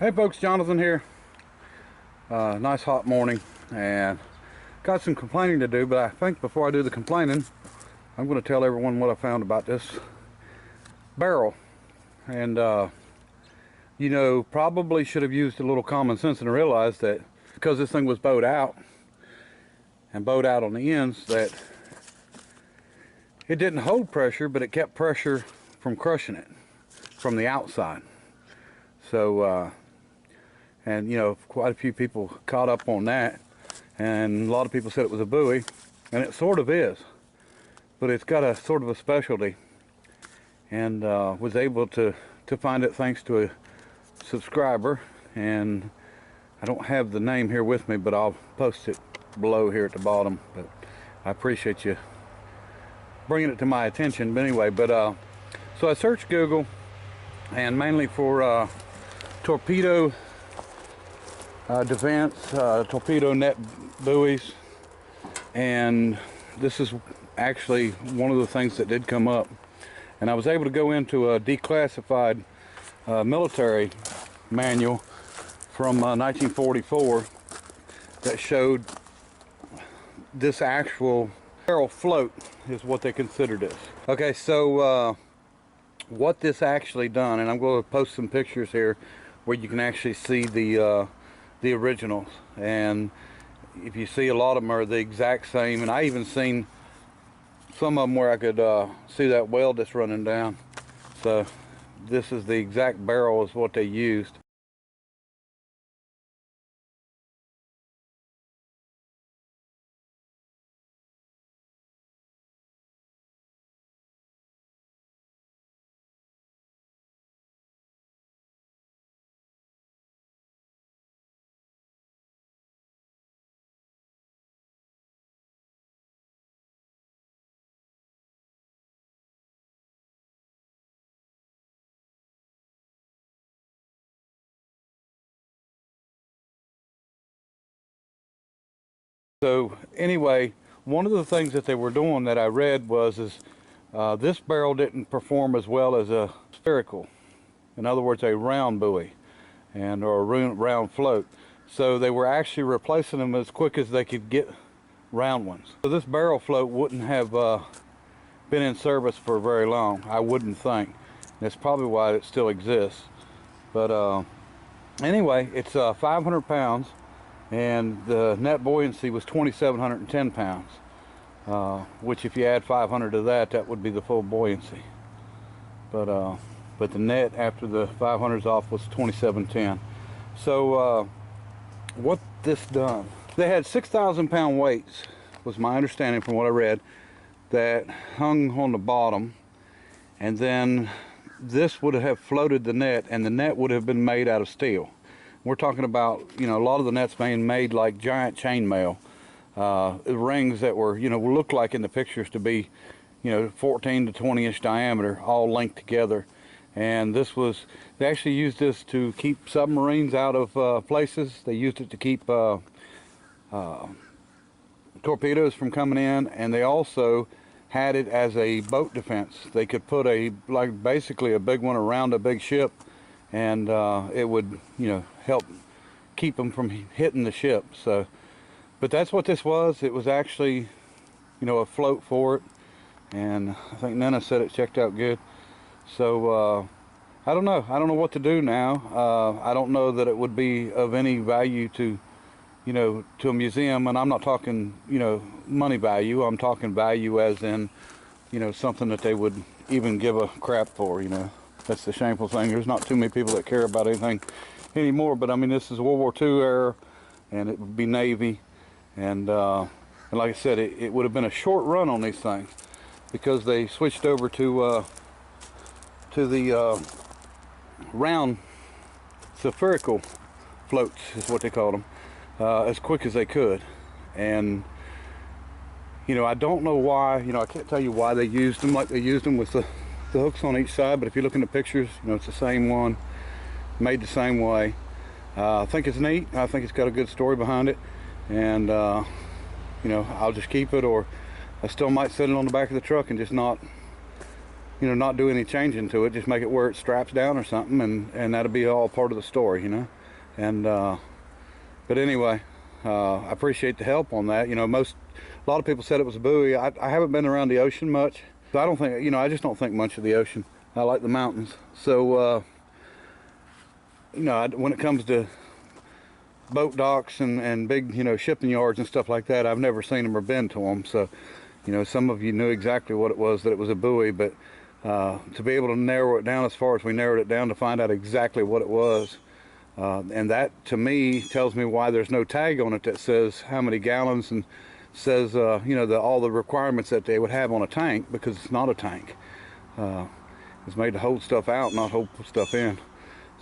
Hey folks, Jonathan here. Nice hot morning, and got some complaining to do, but I think before I do the complaining, I'm going to tell everyone what I found about this barrel. And probably should have used a little common sense and realized that because this thing was bowed out and bowed out on the ends, that it didn't hold pressure, but it kept pressure from crushing it from the outside. So and quite a few people caught up on that, and a lot of people said it was a buoy, and it sort of is, but it's got a sort of a specialty, and was able to find it thanks to a subscriber. And I don't have the name here with me, but I'll post it below here at the bottom. But I appreciate you bringing it to my attention. But anyway, so I searched Google, and mainly for torpedo defense, torpedo net buoys, and this is actually one of the things that did come up. And I was able to go into a declassified military manual from 1944 that showed this actual barrel float is what they considered this. Okay, so what this actually done, and I'm going to post some pictures here where you can actually see the originals, and if you see, a lot of them are the exact same, and I even seen some of them where I could see that weld that's running down. So this is the exact barrel is what they used. So anyway, one of the things that they were doing that I read was this barrel didn't perform as well as a spherical, in other words a round buoy or a round float. So they were actually replacing them as quick as they could get round ones. So this barrel float wouldn't have been in service for very long, I wouldn't think. That's probably why it still exists. But anyway, it's 500 pounds. And the net buoyancy was 2,710 pounds, which if you add 500 to that, that would be the full buoyancy. But the net after the 500's off was 2,710. So what this done? They had 6,000 pound weights, was my understanding from what I read, that hung on the bottom, and then this would have floated the net, and the net would have been made out of steel. We're talking about, a lot of the nets being made like giant chainmail rings that were, look like in the pictures to be, 14 to 20 inch diameter, all linked together. And this was, they actually used this to keep submarines out of places. They used it to keep torpedoes from coming in, and they also had it as a boat defense. They could put basically a big one around a big ship, and it would, help keep them from hitting the ship. So, but that's what this was. It was actually, a float for it, and I think Nana said it checked out good. So I don't know what to do now. I don't know that it would be of any value to, to a museum, and I'm not talking, money value. I'm talking value as in, something that they would even give a crap for. That's the shameful thing. There's not too many people that care about anything anymore, but I mean, this is World War II era, and it would be Navy, and like I said, it would have been a short run on these things because they switched over to the round spherical floats is what they called them, as quick as they could. And I don't know why, I can't tell you why they used them like they used them with the hooks on each side, but if you look in the pictures, it's the same one, made the same way. I think it's neat. I think it's got a good story behind it, and I'll just keep it, or I still might set it on the back of the truck and just not not do any changing to it, just make it where it straps down or something, and that'll be all part of the story. And but anyway, I appreciate the help on that. You know, a lot of people said it was a buoy. I haven't been around the ocean much, so I don't think, you know, I just don't think much of the ocean. I like the mountains. So you know, when it comes to boat docks and big, you know, shipping yards and stuff like that, I've never seen them or been to them. So, you know, some of you knew exactly what it was, that it was a buoy, but to be able to narrow it down as far as we narrowed it down to find out exactly what it was, and that to me tells me why there's no tag on it that says how many gallons and says you know, all the requirements that they would have on a tank, because it's not a tank. It's made to hold stuff out, not hold stuff in.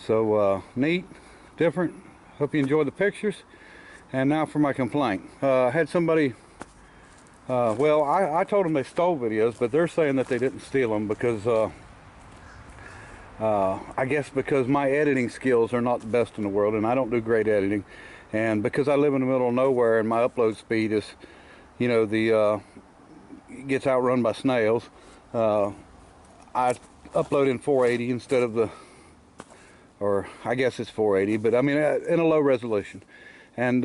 So neat, different. Hope you enjoyed the pictures. And now for my complaint. I had somebody, well, I told them they stole videos, but they're saying that they didn't steal them because I guess because my editing skills are not the best in the world, and I don't do great editing, and because I live in the middle of nowhere and my upload speed is, you know, gets outrun by snails, I upload in 480 instead of or I guess it's 480, but I mean in a low resolution. And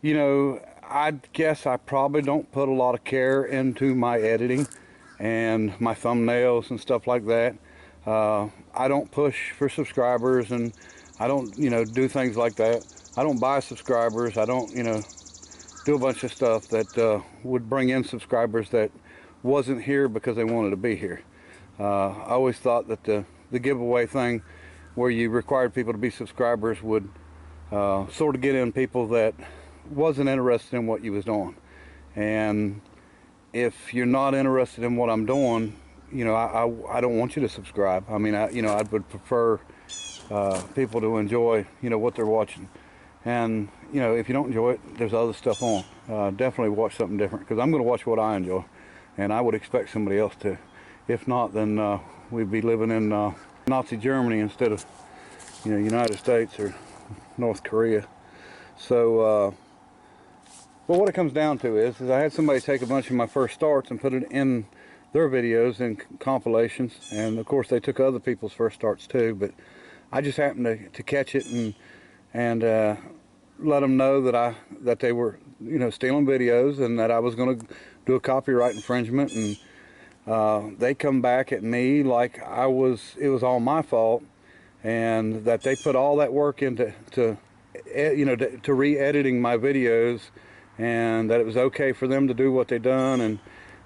you know, I guess I probably don't put a lot of care into my editing and my thumbnails and stuff like that. I don't push for subscribers, and I don't, you know, do things like that. I don't buy subscribers. I don't, you know, do a bunch of stuff that would bring in subscribers that wasn't here because they wanted to be here. I always thought that the giveaway thing where you required people to be subscribers would sort of get in people that wasn't interested in what you was doing. And if you're not interested in what I'm doing, you know, I don't want you to subscribe. I mean, you know, I would prefer people to enjoy, you know, what they're watching. And, you know, if you don't enjoy it, there's other stuff on. Definitely watch something different, because I'm going to watch what I enjoy, and I would expect somebody else to. If not, then we'd be living in Nazi Germany instead of, you know, United States or North Korea. So, well, what it comes down to is I had somebody take a bunch of my first starts and put it in their videos and compilations, and of course they took other people's first starts too, but I just happened to catch it and let them know that they were, you know, stealing videos, and that I was going to do a copyright infringement. And they come back at me like it was all my fault, and that they put all that work into you know, to re-editing my videos, and that it was okay for them to do what they done,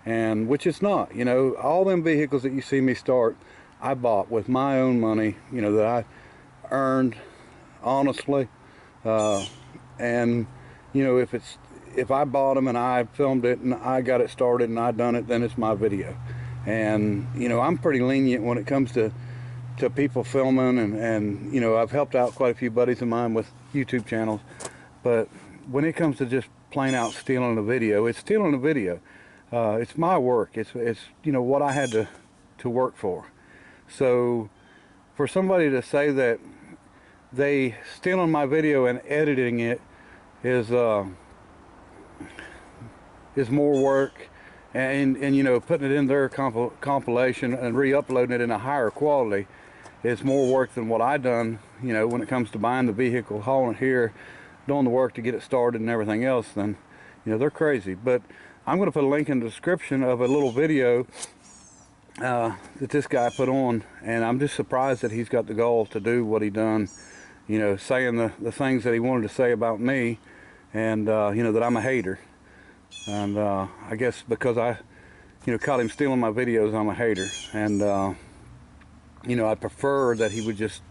and which it's not. You know, all them vehicles that you see me start, I bought with my own money, you know, that I earned honestly. And you know, if I bought them and I filmed it and I got it started and I done it, then it's my video. And you know, I'm pretty lenient when it comes to people filming, and you know, I've helped out quite a few buddies of mine with YouTube channels, but when it comes to just plain out stealing a video, it's stealing a video. It's my work. It's you know, what I had to work for. So for somebody to say that they stealing my video and editing it is more work, and you know, putting it in their compilation and re-uploading it in a higher quality is more work than what I done, you know, when it comes to buying the vehicle, hauling it here, doing the work to get it started and everything else, then, you know, they're crazy. But I'm going to put a link in the description of a little video that this guy put on, and I'm just surprised that he's got the gall to do what he done, you know, saying the things that he wanted to say about me, and you know, that I'm a hater. And I guess because I, you know, caught him stealing my videos, I'm a hater. And you know, I prefer that he would just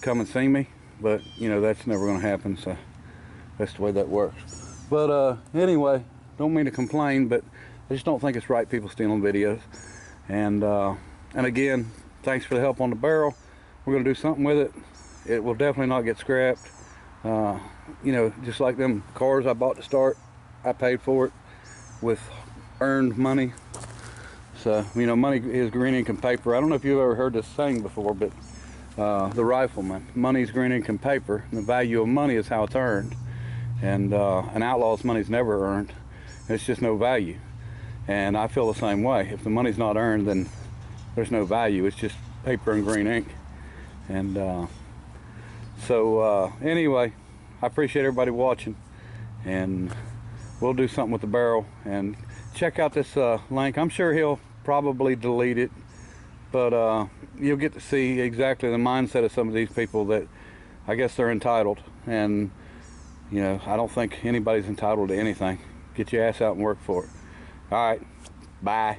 come and see me, but you know, that's never going to happen, so that's the way that works. But anyway, don't mean to complain, but I just don't think it's right, people stealing videos. And again, thanks for the help on the barrel. We're going to do something with it. It will definitely not get scrapped. You know, just like them cars I bought to start, I paid for it with earned money. So, you know, money is green ink and paper. I don't know if you've ever heard this saying before, but the Rifleman, money is green ink and paper, and the value of money is how it's earned. And an outlaw's money is never earned. It's just no value. And I feel the same way. If the money's not earned, then there's no value. It's just paper and green ink. And So anyway, I appreciate everybody watching, and we'll do something with the barrel. And check out this link. I'm sure he'll probably delete it, but you'll get to see exactly the mindset of some of these people that I guess they're entitled. And you know, I don't think anybody's entitled to anything. Get your ass out and work for it. All right, bye.